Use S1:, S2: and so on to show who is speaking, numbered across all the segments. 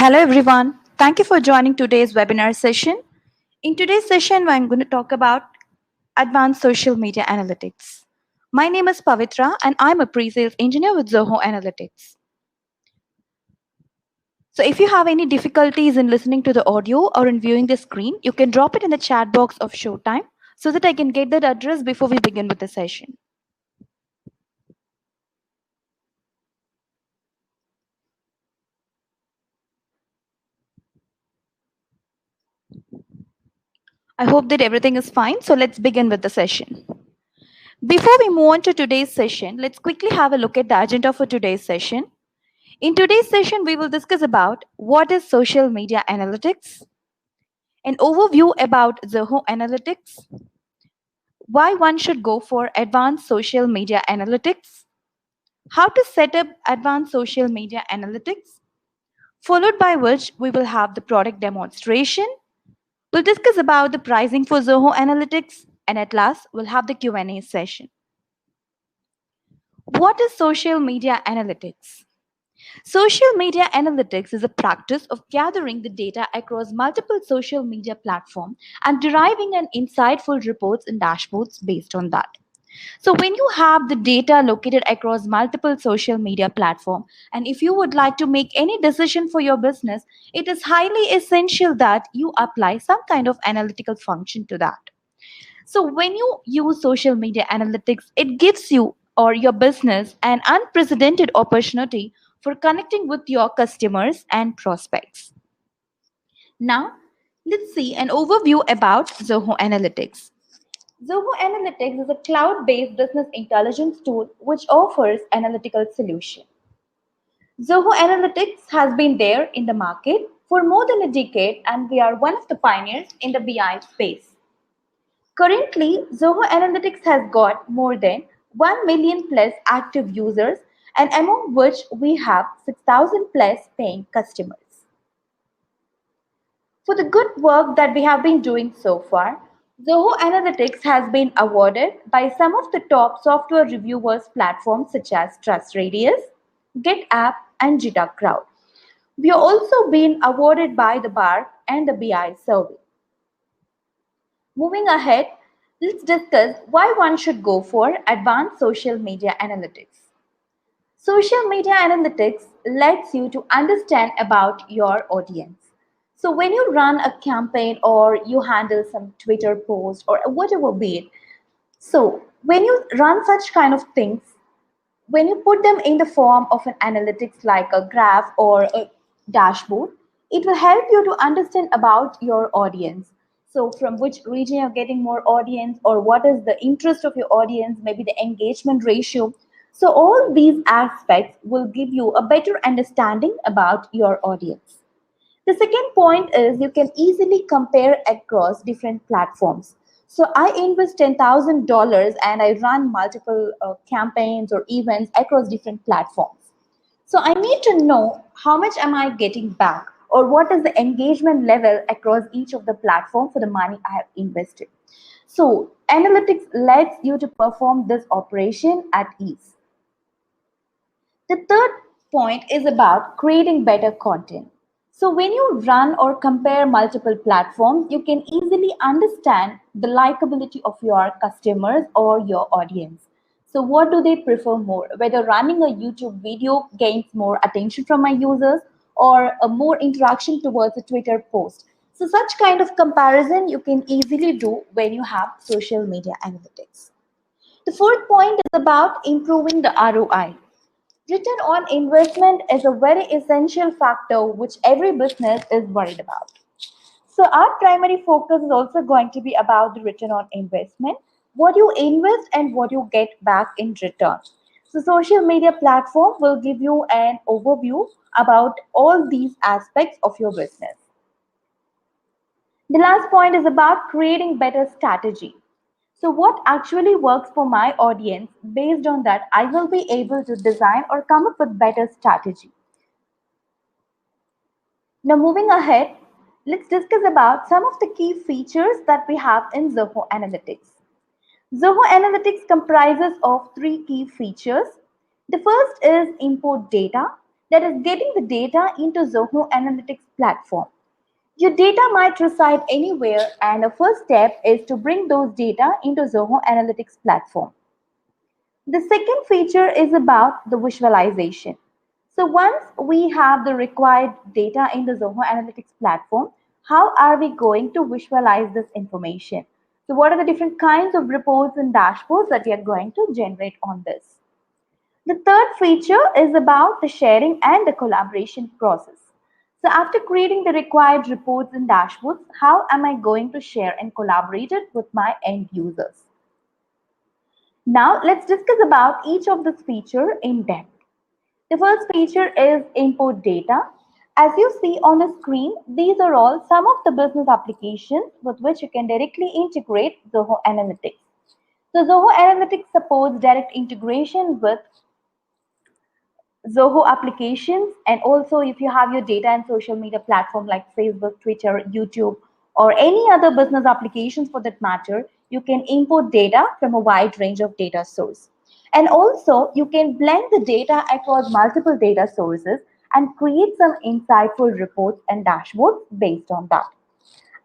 S1: Hello everyone. Thank you for joining today's webinar session. In today's session, I'm going to talk about advanced social media analytics. My name is Pavitra and I'm a pre-sales engineer with Zoho Analytics. So if you have any difficulties in listening to the audio or in viewing the screen, you can drop it in the chat box of Showtime so that I can get that address before we begin with the session. I hope that everything is fine. So let's begin with the session. Before we move on to today's session, let's quickly have a look at the agenda for today's session. In today's session, we will discuss about what is social media analytics, an overview about Zoho Analytics, why one should go for advanced social media analytics, how to set up advanced social media analytics, followed by which we will have the product demonstration. We'll discuss about the pricing for Zoho Analytics, and at last, we'll have the Q&A session. What is social media analytics? Social media analytics is a practice of gathering the data across multiple social media platforms and deriving an insightful reports and dashboards based on that. So when you have the data located across multiple social media platforms, and if you would like to make any decision for your business, it is highly essential that you apply some kind of analytical function to that. So when you use social media analytics, it gives you or your business an unprecedented opportunity for connecting with your customers and prospects. Now, let's see an overview about Zoho Analytics. Zoho Analytics is a cloud-based business intelligence tool which offers analytical solution. Zoho Analytics has been there in the market for more than a decade, and we are one of the pioneers in the BI space. Currently, Zoho Analytics has got more than 1 million plus active users, and among which we have 6,000 plus paying customers. For the good work that we have been doing so far, Zoho Analytics has been awarded by some of the top software reviewers platforms such as TrustRadius, GitApp, and Jita Crowd. We have also been awarded by the BAR and the BI survey. Moving ahead, let's discuss why one should go for advanced social media analytics. Social media analytics lets you to understand about your audience. So when you run a campaign or you handle some Twitter post or whatever be it, so when you run such kind of things, when you put them in the form of an analytics like a graph or a dashboard, it will help you to understand about your audience. So from which region you're getting more audience, or what is the interest of your audience, maybe the engagement ratio. So all these aspects will give you a better understanding about your audience. The second point is you can easily compare across different platforms. So I invest $10,000 and I run multiple campaigns or events across different platforms. So I need to know how much am I getting back, or what is the engagement level across each of the platform for the money I have invested. So analytics lets you to perform this operation at ease. The third point is about creating better content. So when you run or compare multiple platforms, you can easily understand the likability of your customers or your audience. So what do they prefer more? Whether running a YouTube video gains more attention from my users, or a more interaction towards a Twitter post. So such kind of comparison you can easily do when you have social media analytics. The fourth point is about improving the ROI. Return on investment is a very essential factor which every business is worried about. So our primary focus is also going to be about the return on investment, what you invest and what you get back in return. So social media platform will give you an overview about all these aspects of your business. The last point is about creating better strategy. So what actually works for my audience, based on that, I will be able to design or come up with better strategy. Now moving ahead, let's discuss about some of the key features that we have in Zoho Analytics. Zoho Analytics comprises of three key features. The first is import data. that is getting the data into Zoho Analytics platform. Your data might reside anywhere, and the first step is to bring those data into Zoho Analytics platform. The second feature is about the visualization. So once we have the required data in the Zoho Analytics platform, how are we going to visualize this information? So what are the different kinds of reports and dashboards that we are going to generate on this? The third feature is about the sharing and the collaboration process. So after creating the required reports and dashboards, how am I going to share and collaborate it with my end users? Now let's discuss about each of this feature in depth. The first feature is import data. As you see on the screen, these are all some of the business applications with which you can directly integrate Zoho Analytics. So Zoho Analytics supports direct integration with Zoho applications, and also if you have your data and social media platform like Facebook, Twitter, YouTube, or any other business applications for that matter, you can import data from a wide range of data source. And also you can blend the data across multiple data sources and create some insightful reports and dashboards based on that.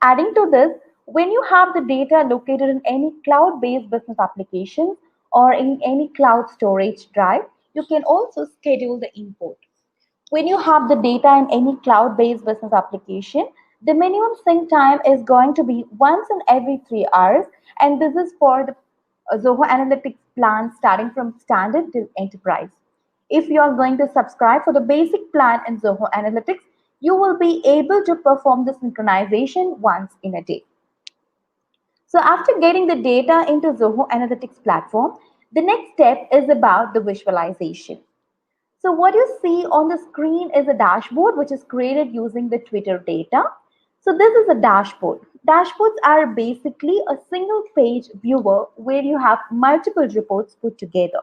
S1: Adding to this, when you have the data located in any cloud-based business application or in any cloud storage drive, you can also schedule the import. When you have the data in any cloud-based business application, the minimum sync time is going to be once in every 3 hours, and this is for the Zoho Analytics plan starting from standard to enterprise. If you are going to subscribe for the basic plan in Zoho Analytics, you will be able to perform the synchronization once in a day. So after getting the data into Zoho Analytics platform, the next step is about the visualization. So what you see on the screen is a dashboard which is created using the Twitter data. So this is a dashboard. Dashboards are basically a single page viewer where you have multiple reports put together.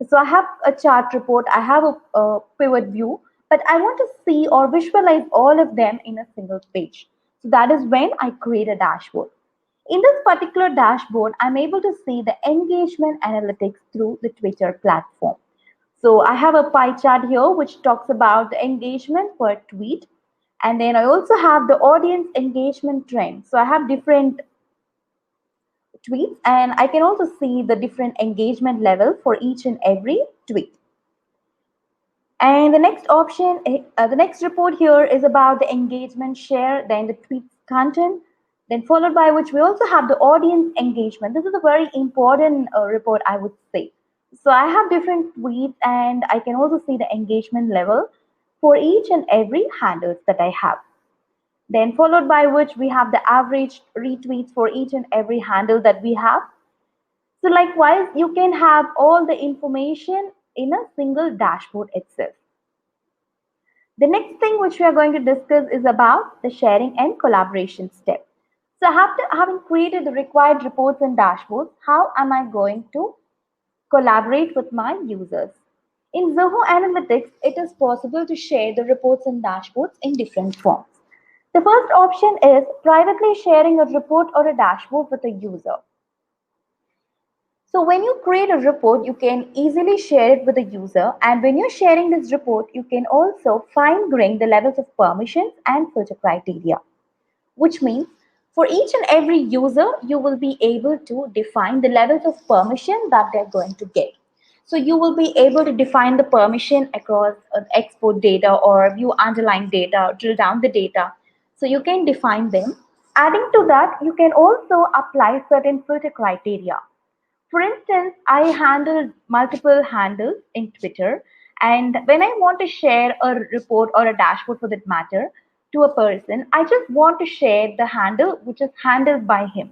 S1: So I have a chart report, I have a pivot view, but I want to see or visualize all of them in a single page. So that is when I create a dashboard. In this particular dashboard, I'm able to see the engagement analytics through the Twitter platform. So I have a pie chart here which talks about the engagement per tweet. And then I also have the audience engagement trend. So I have different tweets and I can also see the different engagement level for each and every tweet. And the next option, the next report here is about the engagement share, then the tweet content, then followed by which we also have the audience engagement. This is a very important report, I would say. So I have different tweets and I can also see the engagement level for each and every handles that I have. Then followed by which we have the average retweets for each and every handle that we have. So likewise, you can have all the information in a single dashboard itself. The next thing which we are going to discuss is about the sharing and collaboration step. So after having created the required reports and dashboards, how am I going to collaborate with my users? In Zoho Analytics, it is possible to share the reports and dashboards in different forms. The first option is privately sharing a report or a dashboard with a user. So when you create a report, you can easily share it with a user. And when you're sharing this report, you can also fine-grain the levels of permissions and filter criteria, which means for each and every user, you will be able to define the levels of permission that they're going to get. So you will be able to define the permission across export data or view underlying data, drill down the data. So you can define them. Adding to that, you can also apply certain filter criteria. For instance, I handle multiple handles in Twitter, and when I want to share a report or a dashboard for that matter to a person, I just want to share the handle which is handled by him.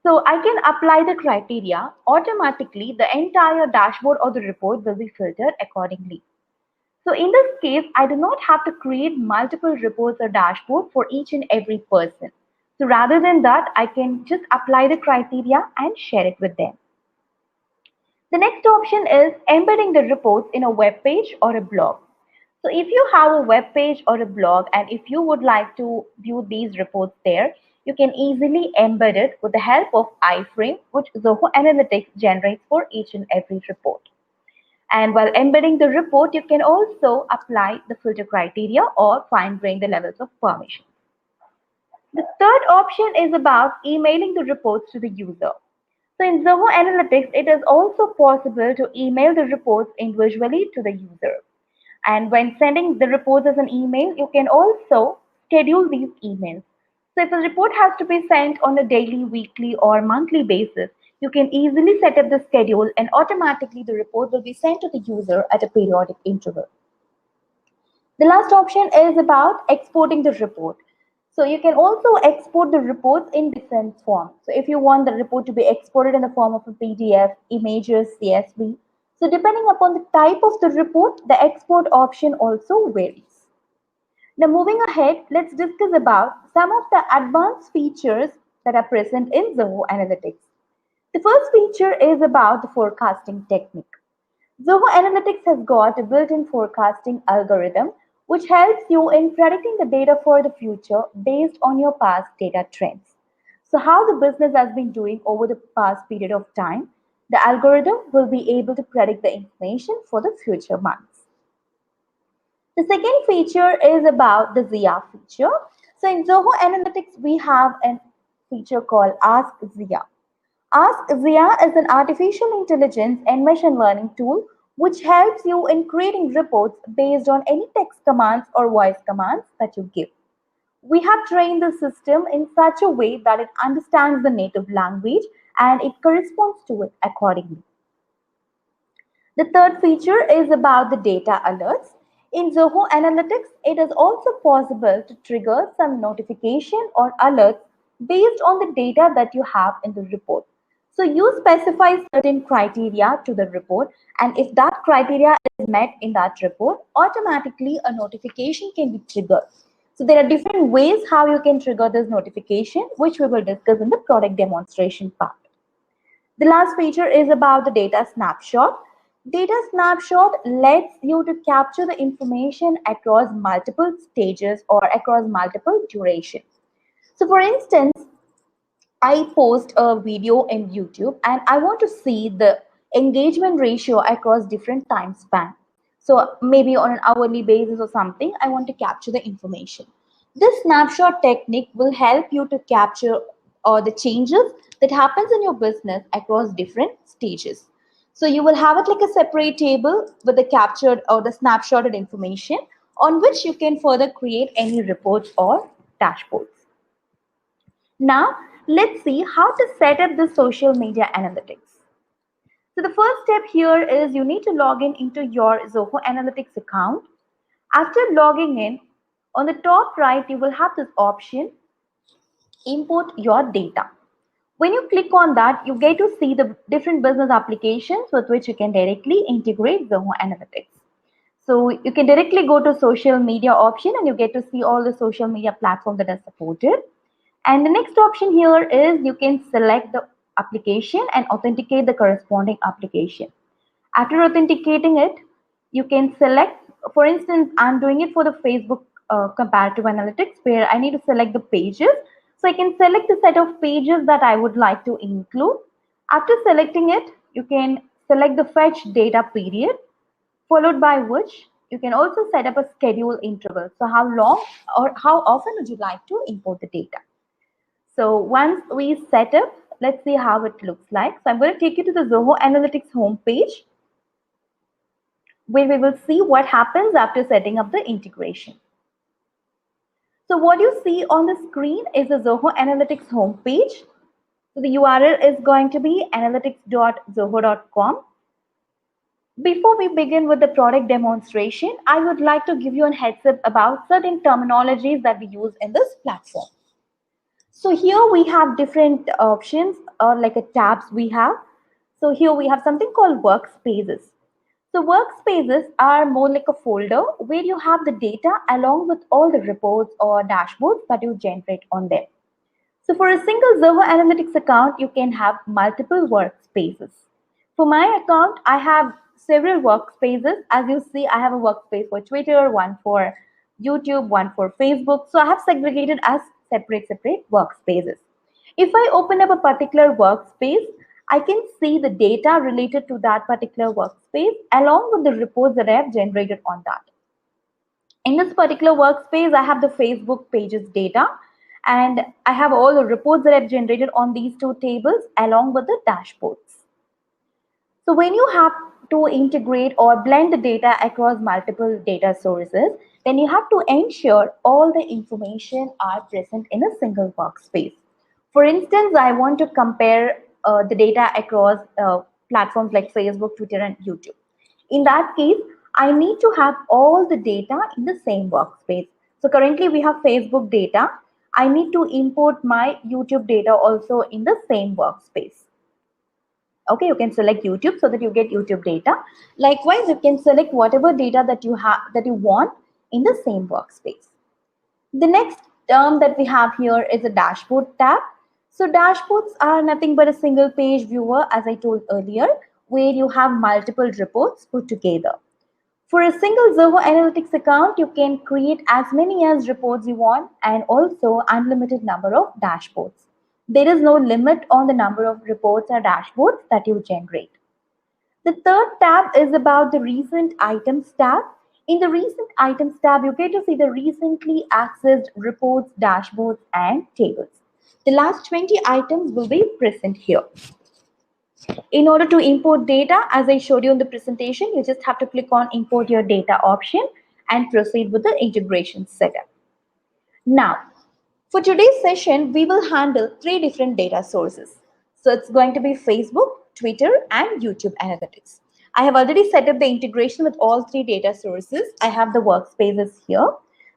S1: So I can apply the criteria. Automatically, the entire dashboard or the report will be filtered accordingly. So in this case, I do not have to create multiple reports or dashboard for each and every person. So rather than that, I can just apply the criteria and share it with them. The next option is embedding the reports in a web page or a blog. So if you have a web page or a blog and if you would like to view these reports there, you can easily embed it with the help of iframe, which Zoho Analytics generates for each and every report. And while embedding the report, you can also apply the filter criteria or fine-grain the levels of permission. The third option is about emailing the reports to the user. So in Zoho Analytics, it is also possible to email the reports individually to the user. And when sending the reports as an email, you can also schedule these emails. So if a report has to be sent on a daily, weekly, or monthly basis, you can easily set up the schedule and automatically the report will be sent to the user at a periodic interval. The last option is about exporting the report. So you can also export the reports in different forms. So if you want the report to be exported in the form of a PDF, images, CSV. So depending upon the type of the report, the export option also varies. Now moving ahead, let's discuss about some of the advanced features that are present in Zoho Analytics. The first feature is about the forecasting technique. Zoho Analytics has got a built-in forecasting algorithm which helps you in predicting the data for the future based on your past data trends. So how the business has been doing over the past period of time, the algorithm will be able to predict the information for the future months. The second feature is about the ZIA feature. So in Zoho Analytics, we have a feature called Ask ZIA. Ask ZIA is an artificial intelligence and machine learning tool which helps you in creating reports based on any text commands or voice commands that you give. We have trained the system in such a way that it understands the native language and it corresponds to it accordingly. The third feature is about the data alerts. In Zoho Analytics, it is also possible to trigger some notification or alerts based on the data that you have in the report. So you specify certain criteria to the report, and if that criteria is met in that report, automatically a notification can be triggered. So there are different ways how you can trigger this notification, which we will discuss in the product demonstration part. The last feature is about the data snapshot. Data snapshot lets you to capture the information across multiple stages or across multiple durations. So for instance, I post a video in YouTube and I want to see the engagement ratio across different time span. So maybe on an hourly basis or something, I want to capture the information. This snapshot technique will help you to capture the changes that happens in your business across different stages. So you will have it like a separate table with the captured or the snapshotted information on which you can further create any reports or dashboards. Now, let's see how to set up the social media analytics. So the first step here is you need to log in into your Zoho Analytics account. After logging in, on the top right, you will have this option, import your data. When you click on that, you get to see the different business applications with which you can directly integrate Zoho Analytics. So you can directly go to social media option and you get to see all the social media platforms that are supported. And the next option here is you can select the application and authenticate the corresponding application. After authenticating it, you can select, for instance, I'm doing it for the Facebook comparative analytics where I need to select the pages. So I can select the set of pages that I would like to include. After selecting it, you can select the fetch data period, followed by which you can also set up a schedule interval. So how long or how often would you like to import the data? So once we set up, let's see how it looks like. So I'm going to take you to the Zoho Analytics homepage where we will see what happens after setting up the integration. So what you see on the screen is the Zoho Analytics homepage. So the URL is going to be analytics.zoho.com. Before we begin with the product demonstration, I would like to give you a heads up about certain terminologies that we use in this platform. So here we have different options or like a tabs we have. So here we have something called workspaces. So workspaces are more like a folder where you have the data along with all the reports or dashboards that you generate on them. So for a single Zoho Analytics account, you can have multiple workspaces. For my account, I have several workspaces. As you see, I have a workspace for Twitter, one for YouTube, one for Facebook. So I have segregated as separate workspaces. If I open up a particular workspace, I can see the data related to that particular workspace along with the reports that I have generated on that. In this particular workspace, I have the Facebook pages data, and I have all the reports that I've generated on these two tables along with the dashboards. So when you have to integrate or blend the data across multiple data sources, then you have to ensure all the information are present in a single workspace. For instance, I want to compare the data across platforms like Facebook, Twitter, and YouTube. In that case, I need to have all the data in the same workspace. So currently we have Facebook data. I need to import my YouTube data also in the same workspace. Okay, you can select YouTube so that you get YouTube data. Likewise, you can select whatever data that you have that you want in the same workspace. The next term that we have here is a dashboard tab. So dashboards are nothing but a single page viewer, as I told earlier, where you have multiple reports put together. For a single Zoho Analytics account, you can create as many as reports you want and also unlimited number of dashboards. There is no limit on the number of reports or dashboards that you generate. The third tab is about the recent items tab. In the recent items tab, you get to see the recently accessed reports, dashboards, and tables. The last 20 items will be present here. In order to import data, as I showed you in the presentation, you just have to click on import your data option and proceed with the integration setup. Now, for today's session, we will handle 3 different data sources. So it's going to be Facebook, Twitter, and YouTube Analytics. I have already set up the integration with all 3 data sources. I have the workspaces here.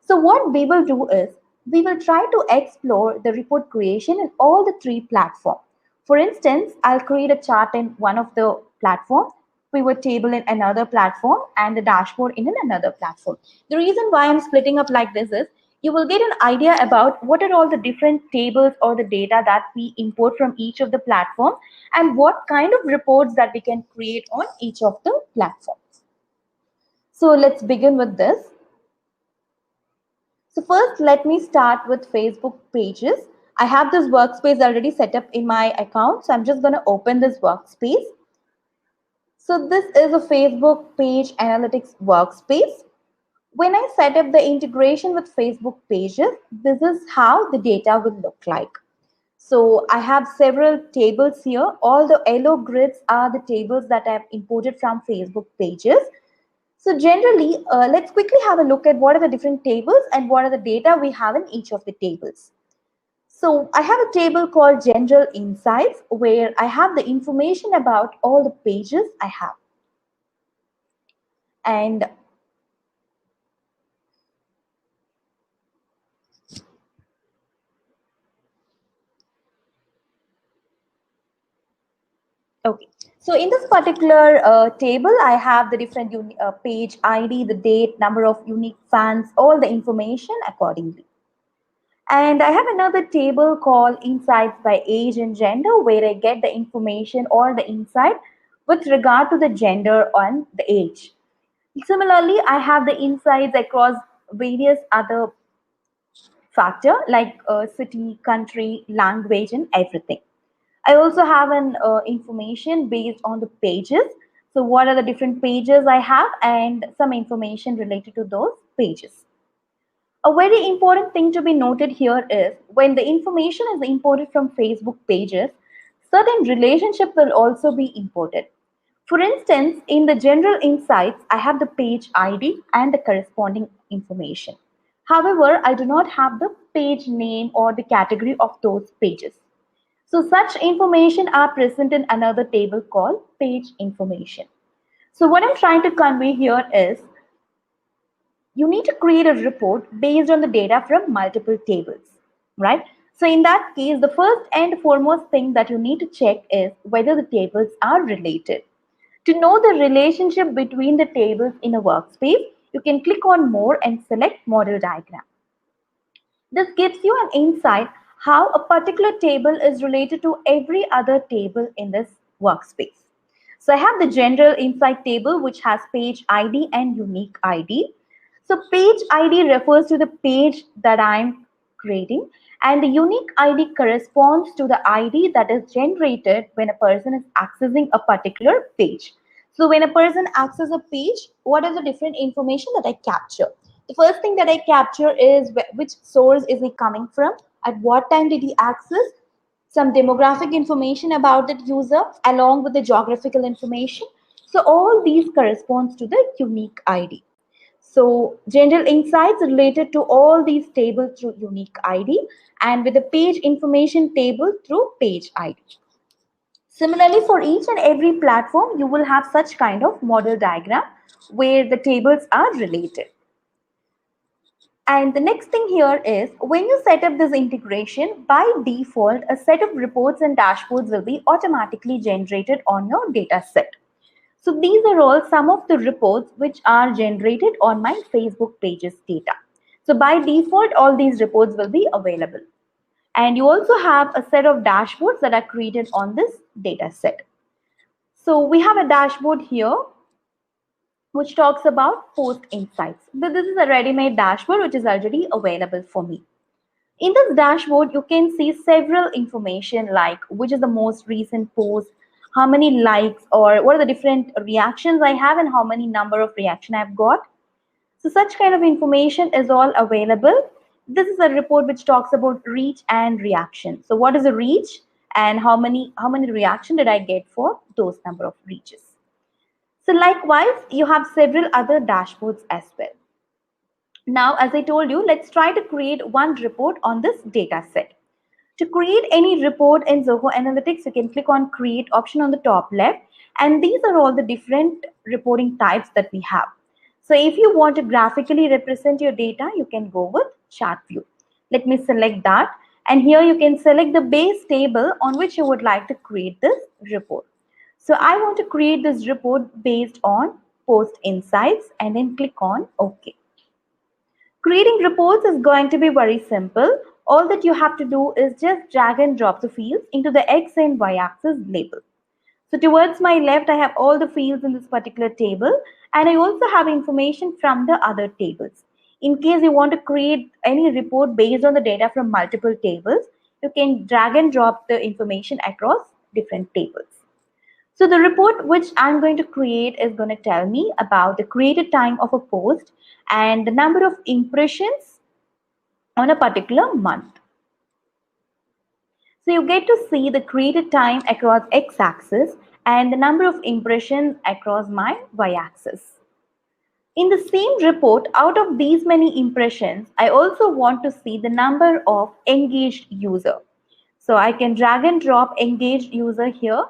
S1: So what we will do is, we will try to explore the report creation in all the 3 platforms. For instance, I'll create a chart in one of the platforms, pivot table in another platform, and the dashboard in another platform. The reason why I'm splitting up like this is, you will get an idea about what are all the different tables or the data that we import from each of the platforms and what kind of reports that we can create on each of the platforms. So let's begin with this. So first, let me start with Facebook pages. I have this workspace already set up in my account, so I'm just going to open this workspace. So this is a Facebook page analytics workspace. When I set up the integration with Facebook pages, this is how the data will look like. So I have several tables here. All the yellow grids are the tables that I have imported from Facebook pages. So generally, let's quickly have a look at what are the different tables and what are the data we have in each of the tables. So I have a table called General Insights where I have the information about all the pages I have. And okay, so in this particular table, I have the different page ID, the date, number of unique fans, all the information accordingly. And I have another table called Insights by Age and Gender, where I get the information or the insight with regard to the gender and the age. Similarly, I have the insights across various other factors like city, country, language, and everything. I also have an information based on the pages. So what are the different pages I have and some information related to those pages. A very important thing to be noted here is when the information is imported from Facebook pages, certain relationship will also be imported. For instance, in the general insights, I have the page ID and the corresponding information. However, I do not have the page name or the category of those pages. So such information are present in another table called page information. So what I'm trying to convey here is you need to create a report based on the data from multiple tables, right? So in that case, the first and foremost thing that you need to check is whether the tables are related. To know the relationship between the tables in a workspace, you can click on More and select Model Diagram. This gives you an insight how a particular table is related to every other table in this workspace. So I have the general insight table which has page ID and unique ID. So page ID refers to the page that I'm creating And the unique ID corresponds to the ID that is generated when a person is accessing a particular page. So when a person accesses a page, what is the different information that I capture? The first thing that I capture is which source is he coming from, at what time did he access, some demographic information about that user along with the geographical information. So all these corresponds to the unique ID. So general insights related to all these tables through unique ID, and with the page information table through page ID. Similarly, for each and every platform, you will have such kind of model diagram where the tables are related. And the next thing here is when you set up this integration, by default, a set of reports and dashboards will be automatically generated on your data set. So these are all some of the reports which are generated on my Facebook pages data. So by default, all these reports will be available. And you also have a set of dashboards that are created on this data set. So we have a dashboard here which talks about post insights. This is a ready-made dashboard which is already available for me. In this dashboard, you can see several information like which is the most recent post, how many likes or what are the different reactions I have and how many number of reaction I've got. So such kind of information is all available. This is a report which talks about reach and reaction. So what is the reach and how many reaction did I get for those number of reaches. So likewise, you have several other dashboards as well. Now, as I told you, let's try to create one report on this data set. To create any report in Zoho Analytics, you can click on create option on the top left, and these are all the different reporting types that we have. So if you want to graphically represent your data, you can go with chart view. Let me select that, and here you can select the base table on which you would like to create this report. So I want to create this report based on post insights and then click on OK. Creating reports is going to be very simple. All that you have to do is just drag and drop the fields into the X and Y axis label. So towards my left, I have all the fields in this particular table, and I also have information from the other tables. In case you want to create any report based on the data from multiple tables, you can drag and drop the information across different tables. So the report which I'm going to create is going to tell me about the created time of a post and the number of impressions on a particular month. So you get to see the created time across x-axis and the number of impressions across my y-axis. In the same report, out of these many impressions, I also want to see the number of engaged user. So I can drag and drop engaged user here.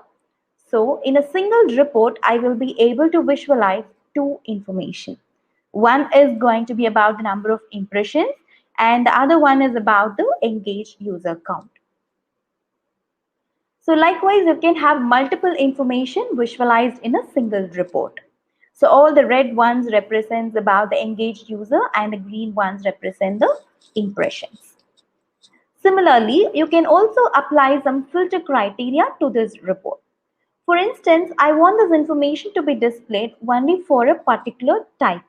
S1: So in a single report, I will be able to visualize two information. One is going to be about the number of impressions and the other one is about the engaged user count. So likewise, you can have multiple information visualized in a single report. So all the red ones represents about the engaged user and the green ones represent the impressions. Similarly, you can also apply some filter criteria to this report. For instance, I want this information to be displayed only for a particular type.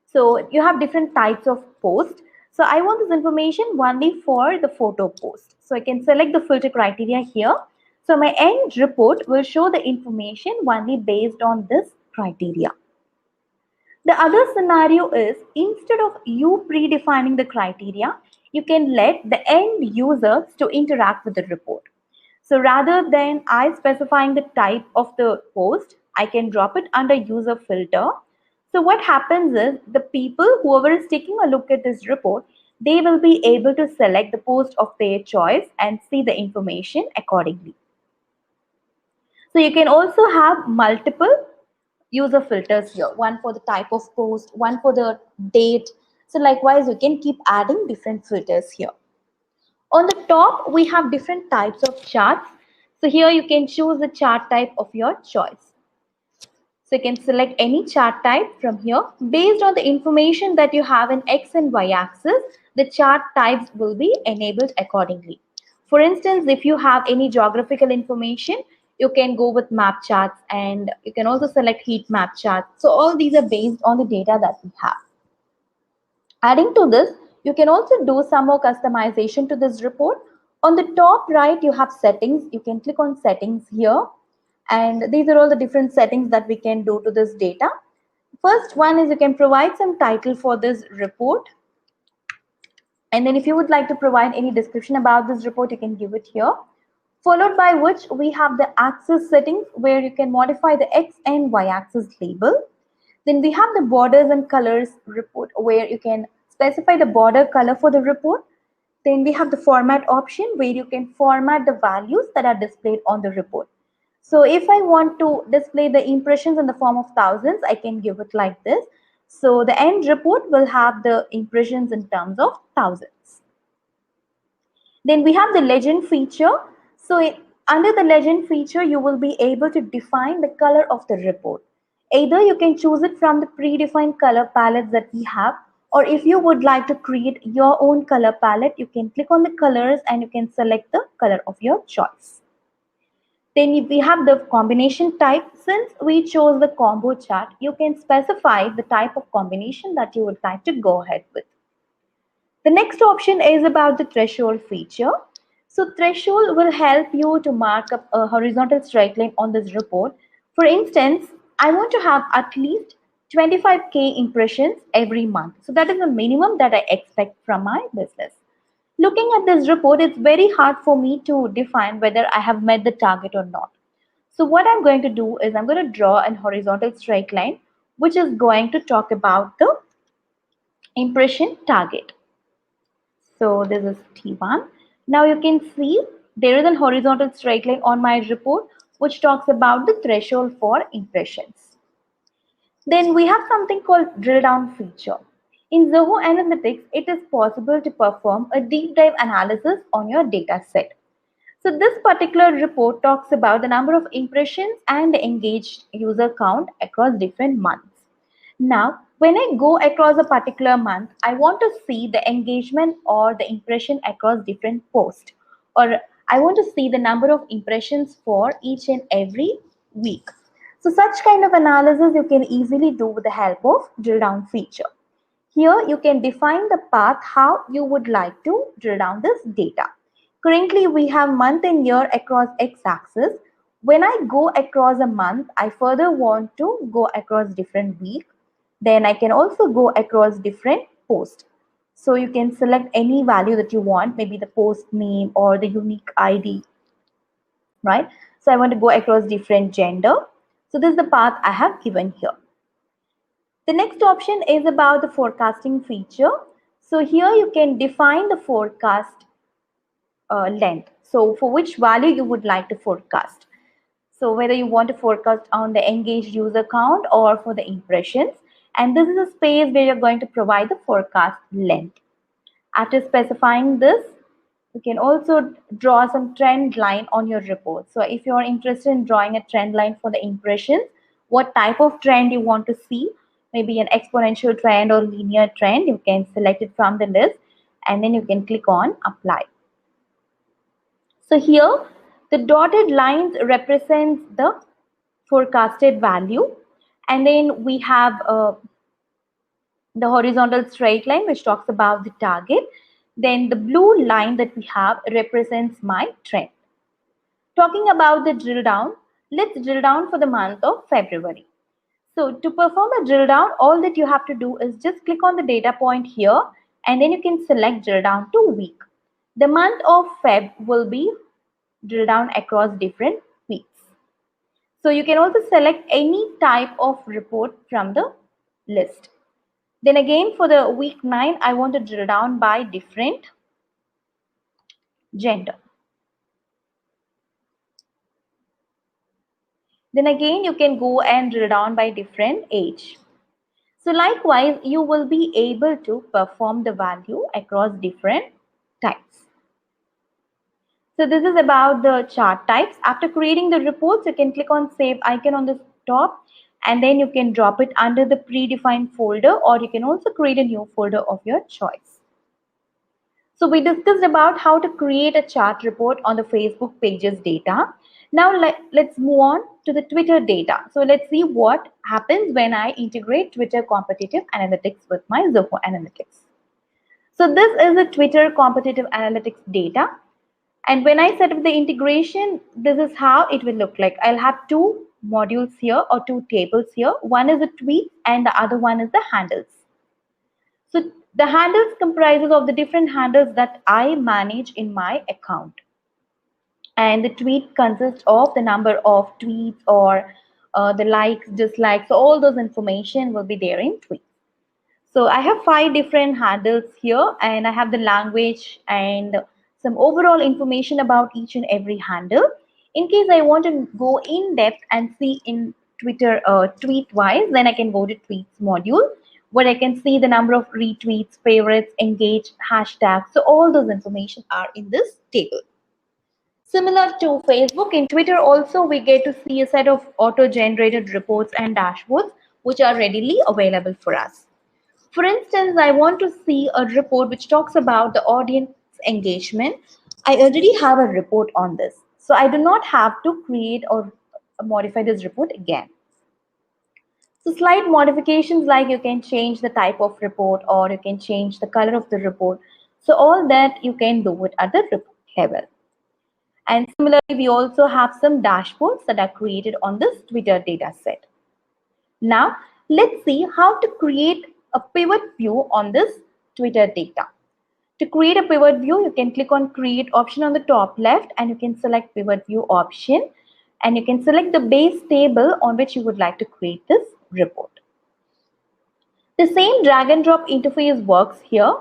S1: So you have different types of posts. So I want this information only for the photo post. So I can select the filter criteria here. So my end report will show the information only based on this criteria. The other scenario is instead of you predefining the criteria, you can let the end users to interact with the report. So rather than I specifying the type of the post, I can drop it under user filter. So what happens is the people, whoever is taking a look at this report, they will be able to select the post of their choice and see the information accordingly. So you can also have multiple user filters here, one for the type of post, one for the date. So likewise, you can keep adding different filters here. On the top, we have different types of charts. So here you can choose the chart type of your choice. So you can select any chart type from here. Based on the information that you have in X and Y axis, the chart types will be enabled accordingly. For instance, if you have any geographical information, you can go with map charts and you can also select heat map charts. So all these are based on the data that we have. Adding to this, You can also do some more customization to this report. On the top right, you have settings. You can click on settings here. And these are all the different settings that we can do to this data. First one is you can provide some title for this report. And then if you would like to provide any description about this report, you can give it here. Followed by which we have the axis settings where you can modify the X and Y axis label. Then we have the borders and colors report where you can specify the border color for the report. Then we have the format option where you can format the values that are displayed on the report. So if I want to display the impressions in the form of thousands, I can give it like this. So the end report will have the impressions in terms of thousands. Then we have the legend feature. So under the legend feature, you will be able to define the color of the report. Either you can choose it from the predefined color palettes that we have, or if you would like to create your own color palette, you can click on the colors and you can select the color of your choice. Then we have the combination type. Since we chose the combo chart, you can specify the type of combination that you would like to go ahead with. The next option is about the threshold feature. So threshold will help you to mark up a horizontal straight line on this report. For instance, I want to have at least 25K impressions every month. So that is the minimum that I expect from my business. Looking at this report, it's very hard for me to define whether I have met the target or not. So what I'm going to do is I'm going to draw an horizontal straight line, which is going to talk about the impression target. So this is T1. Now you can see there is a horizontal straight line on my report which talks about the threshold for impressions. Then we have something called drill down feature. In Zoho Analytics, it is possible to perform a deep dive analysis on your data set. So this particular report talks about the number of impressions and the engaged user count across different months. Now, when I go across a particular month, I want to see the engagement or the impression across different posts, or I want to see the number of impressions for each and every week. So such kind of analysis you can easily do with the help of drill down feature. Here you can define the path how you would like to drill down this data. Currently we have month and year across x-axis. When I go across a month, I further want to go across different week. Then I can also go across different posts. So you can select any value that you want, maybe the post name or the unique ID, right? So I want to go across different gender. So this is the path I have given here. The next option is about the forecasting feature. So here you can define the forecast length. So for which value you would like to forecast. So whether you want to forecast on the engaged user count or for the impressions. And this is a space where you're going to provide the forecast length. After specifying this, you can also draw some trend line on your report. So if you're interested in drawing a trend line for the impressions, what type of trend you want to see, maybe an exponential trend or linear trend, you can select it from the list and then you can click on apply. So here the dotted lines represents the forecasted value, and then we have the horizontal straight line which talks about the target. Then the blue line that we have represents my trend. Talking about the drill down, let's drill down for the month of February. So to perform a drill down, all that you have to do is just click on the data point here and then you can select drill down to week. The month of Feb will be drill down across different weeks. So you can also select any type of report from the list. Then again for the week 9, I want to drill down by different gender. Then again you can go and drill down by different age. So likewise, you will be able to perform the value across different types. So this is about the chart types. After creating the reports, you can click on save icon on the top and then you can drop it under the predefined folder, or you can also create a new folder of your choice. So we discussed about how to create a chart report on the Facebook pages data. Now let's move on to the Twitter data. So let's see what happens when I integrate Twitter competitive analytics with my Zoho Analytics. So this is the Twitter competitive analytics data. And when I set up the integration, this is how it will look like. I'll have two modules here or two tables here. One is the tweet and the other one is the handles. So the handles comprises of the different handles that I manage in my account. And the tweet consists of the number of tweets or the likes, dislikes, so all those information will be there in tweet. So I have 5 different handles here, and I have the language and some overall information about each and every handle. In case I want to go in depth and see in Twitter tweet wise, then I can go to tweets module where I can see the number of retweets, favorites, engaged, hashtags. So all those information are in this table. Similar to Facebook, in Twitter also we get to see a set of auto-generated reports and dashboards which are readily available for us. For instance, I want to see a report which talks about the audience engagement. I already have a report on this, so I do not have to create or modify this report again. So slight modifications like you can change the type of report or you can change the color of the report. So all that you can do it at the report level. And similarly, we also have some dashboards that are created on this Twitter data set. Now, let's see how to create a pivot view on this Twitter data. To create a pivot view, you can click on create option on the top left and you can select pivot view option and you can select the base table on which you would like to create this report. The same drag and drop interface works here.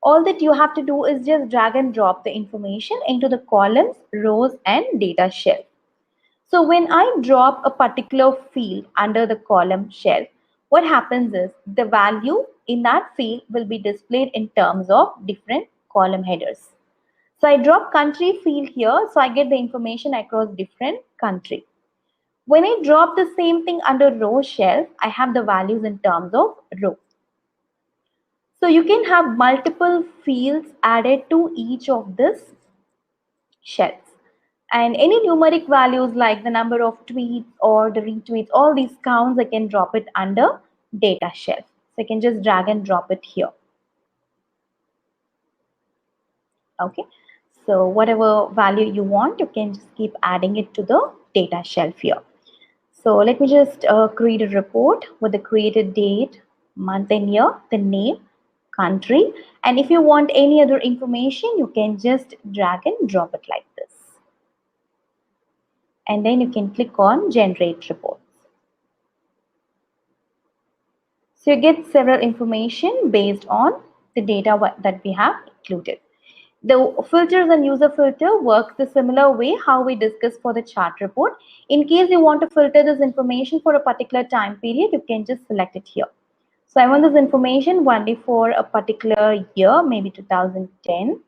S1: All that you have to do is just drag and drop the information into the columns, rows and data shelf. So when I drop a particular field under the column shelf, what happens is the value in that field will be displayed in terms of different column headers. So I drop country field here, so I get the information across different country. When I drop the same thing under row shelf, I have the values in terms of row. So you can have multiple fields added to each of this shelves. And any numeric values like the number of tweets or the retweets, all these counts, I can drop it under data shelf. So I can just drag and drop it here. Okay. So whatever value you want, you can just keep adding it to the data shelf here. So let me just create a report with the created date, month and year, the name, country. And if you want any other information, you can just drag and drop it like this. And then you can click on generate reports. So you get several information based on the data that we have included. The filters and user filter works the similar way how we discussed for the chart report. In case you want to filter this information for a particular time period, you can just select it here. So I want this information only for a particular year, maybe 2010.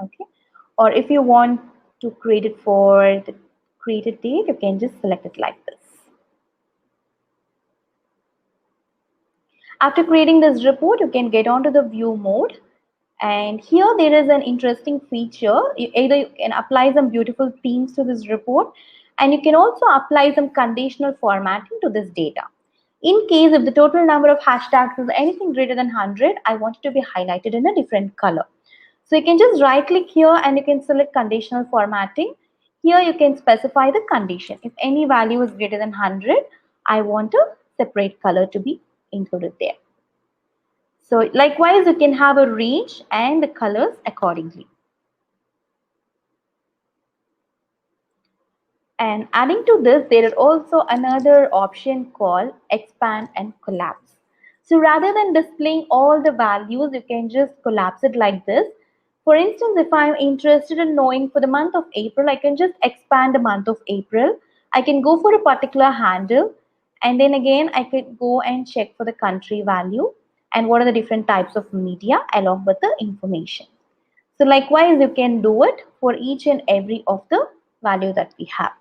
S1: Okay. Or if you want to create it for the created date, you can just select it like this. After creating this report, you can get onto the view mode. And here there is an interesting feature. Either you can apply some beautiful themes to this report, and you can also apply some conditional formatting to this data. In case if the total number of hashtags is anything greater than 100, I want it to be highlighted in a different color. So you can just right click here and you can select conditional formatting. Here you can specify the condition. If any value is greater than 100, I want a separate color to be included there. So likewise, you can have a range and the colors accordingly. And adding to this, there is also another option called expand and collapse. So rather than displaying all the values, you can just collapse it like this. For instance, if I'm interested in knowing for the month of April, I can just expand the month of April. I can go for a particular handle, and then again, I could go and check for the country value and what are the different types of media along with the information. So likewise, you can do it for each and every of the value that we have.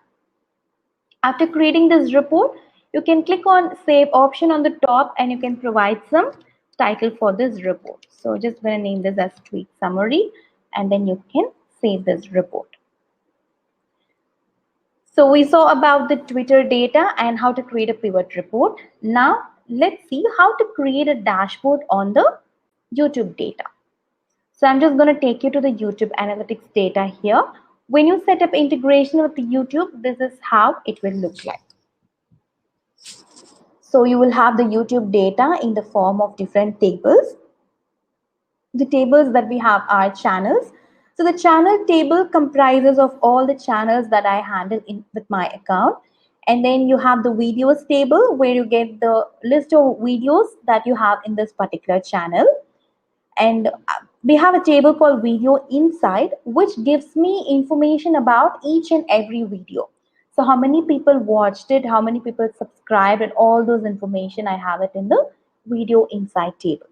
S1: After creating this report, you can click on save option on the top and you can provide some title for this report. So just going to name this as tweet summary and then you can save this report. So we saw about the Twitter data and how to create a pivot report. Now let's see how to create a dashboard on the YouTube data. So I'm just going to take you to the YouTube analytics data here. When you set up integration with the YouTube, this is how it will look like. So you will have the YouTube data in the form of different tables. The tables that we have are channels. So the channel table comprises of all the channels that I handle in with my account. And then you have the videos table where you get the list of videos that you have in this particular channel. And we have a table called video inside, which gives me information about each and every video. So how many people watched it, how many people subscribed, and all those information, I have it in the video inside table.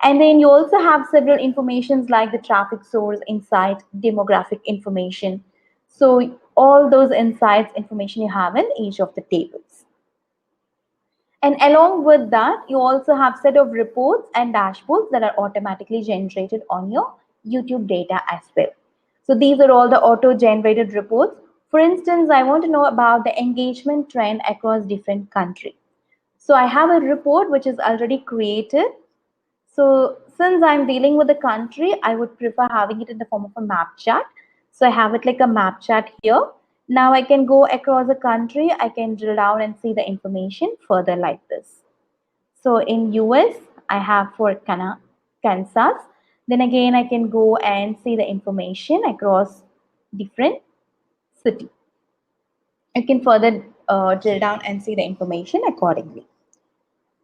S1: And then you also have several informations like the traffic source, insight, demographic information. So all those insights information you have in each of the tables. And along with that, you also have set of reports and dashboards that are automatically generated on your YouTube data as well. So these are all the auto-generated reports. For instance, I want to know about the engagement trend across different countries. So I have a report which is already created. So since I'm dealing with the country, I would prefer having it in the form of a map chart. So I have it like a map chart here. Now I can go across the country. I can drill down and see the information further like this. So in US, I have for Kansas. Then again, I can go and see the information across different cities. I can further drill down and see the information accordingly.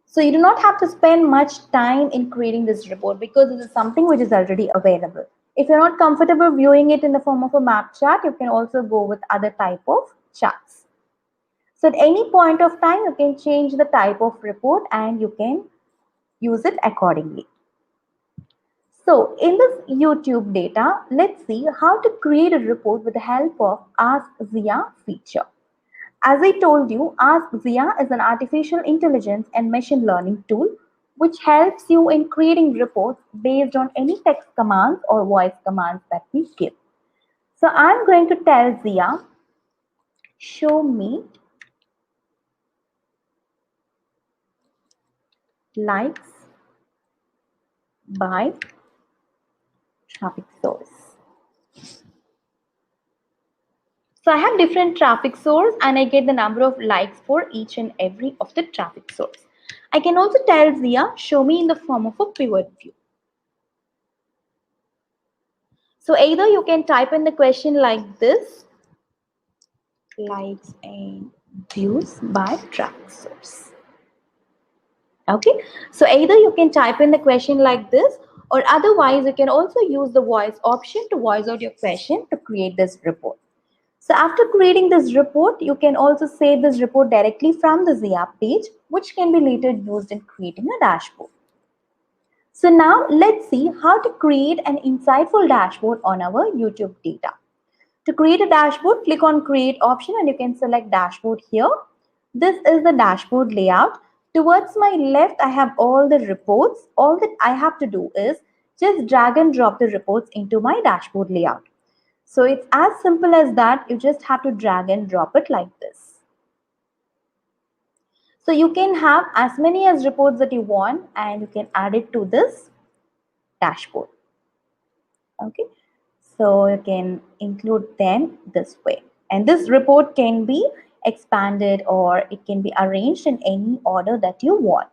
S1: So you do not have to spend much time in creating this report because this is something which is already available. If you're not comfortable viewing it in the form of a map chart, you can also go with other type of charts. So at any point of time, you can change the type of report and you can use it accordingly. So in this YouTube data, let's see how to create a report with the help of Ask Zia feature. As I told you, Ask Zia is an artificial intelligence and machine learning tool which helps you in creating reports based on any text commands or voice commands that we give. So I'm going to tell Zia, show me likes by traffic source. So I have different traffic source and I get the number of likes for each and every of the traffic source. I can also tell Zia, show me in the form of a pivot view. So either you can type in the question like this, likes and views by traffic source. Okay, so either you can type in the question like this, or otherwise you can also use the voice option to voice out your question to create this report. So after creating this report, you can also save this report directly from the Zia page, which can be later used in creating a dashboard. So now let's see how to create an insightful dashboard on our YouTube data. To create a dashboard, click on create option and you can select dashboard here. This is the dashboard layout. Towards my left, I have all the reports. All that I have to do is just drag and drop the reports into my dashboard layout. So it's as simple as that. You just have to drag and drop it like this. So you can have as many as reports that you want and you can add it to this dashboard. Okay. So you can include them this way. And this report can be expanded or it can be arranged in any order that you want.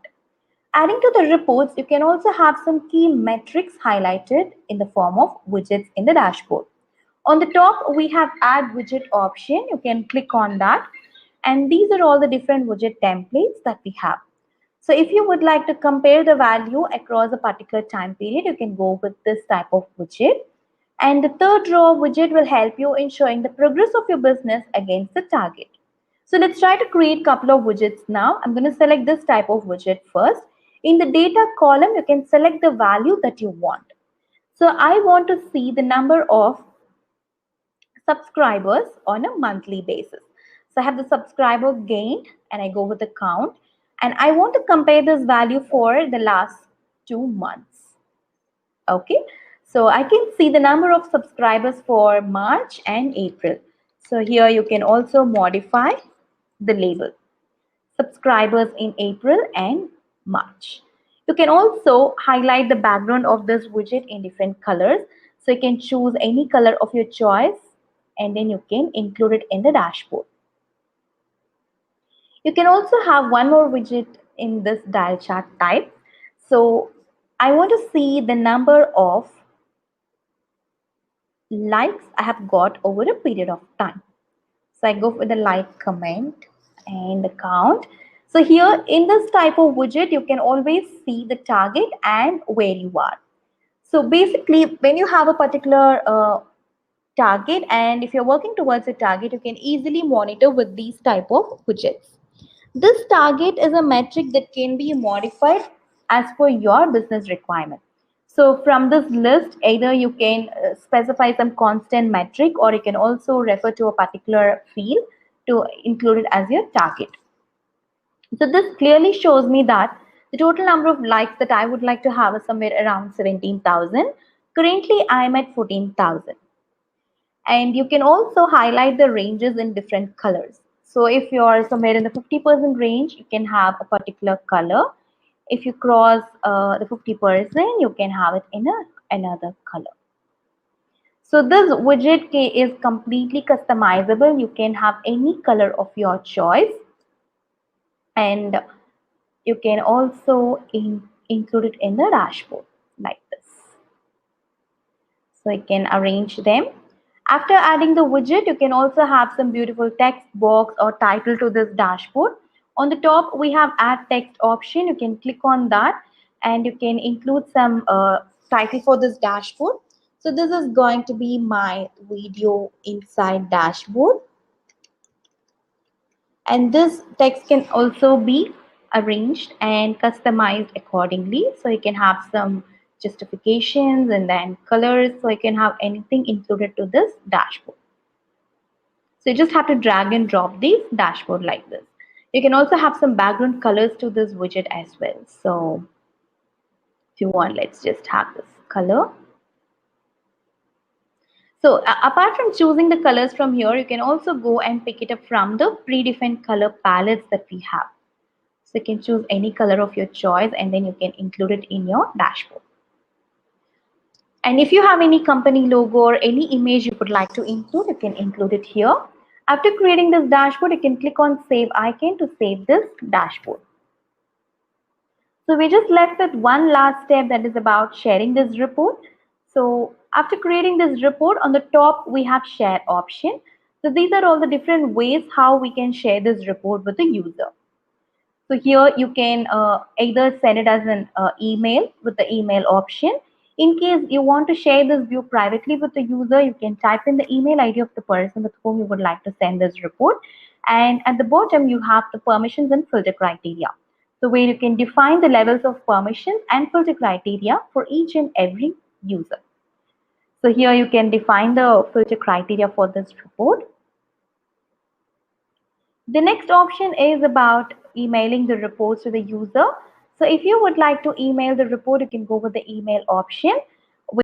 S1: Adding to the reports, you can also have some key metrics highlighted in the form of widgets in the dashboard. On the top, we have add widget option. You can click on that. And these are all the different widget templates that we have. So if you would like to compare the value across a particular time period, you can go with this type of widget. And the third row widget will help you in showing the progress of your business against the target. So let's try to create a couple of widgets now. I'm going to select this type of widget first. In the data column, you can select the value that you want. So I want to see the number of subscribers on a monthly basis. So I have the subscriber gained and I go with the count. And I want to compare this value for the last 2 months. Okay. So I can see the number of subscribers for March and April. So here you can also modify the label. Subscribers in April and March. You can also highlight the background of this widget in different colors. So you can choose any color of your choice and then you can include it in the dashboard. You can also have one more widget in this dial chart type. So I want to see the number of likes I have got over a period of time. So I go for the like, comment and the count. So here in this type of widget, you can always see the target and where you are. So basically, when you have a particular target and if you're working towards a target, you can easily monitor with these type of widgets. This target is a metric that can be modified as per your business requirement. So from this list, either you can specify some constant metric or you can also refer to a particular field to include it as your target. So this clearly shows me that the total number of likes that I would like to have is somewhere around 17,000. Currently, I am at 14,000. And you can also highlight the ranges in different colors. So if you're somewhere in the 50% range, you can have a particular color. If you cross the 50%, you can have it in another color. So this widget is completely customizable. You can have any color of your choice. And you can also include it in the dashboard like this. So you can arrange them. After adding the widget, you can also have some beautiful text box or title to this dashboard. On the top, we have add text option. You can click on that and you can include some title for this dashboard. So this is going to be my video inside dashboard. And this text can also be arranged and customized accordingly. So you can have some justifications and then colors. So you can have anything included to this dashboard. So you just have to drag and drop the dashboard like this. You can also have some background colors to this widget as well. So if you want, let's just have this color. So apart from choosing the colors from here, you can also go and pick it up from the predefined color palettes that we have. So you can choose any color of your choice and then you can include it in your dashboard. And if you have any company logo or any image you would like to include, you can include it here. After creating this dashboard, you can click on save icon to save this dashboard. So we just left with one last step, that is about sharing this report. So after creating this report, on the top we have share option. So these are all the different ways how we can share this report with the user. So here you can either send it as an email with the email option. In case you want to share this view privately with the user, you can type in the email ID of the person with whom you would like to send this report. And at the bottom, you have the permissions and filter criteria. So where you can define the levels of permissions and filter criteria for each and every user. So here you can define the filter criteria for this report. The next option is about emailing the reports to the user. So if you would like to email the report, you can go with the email option.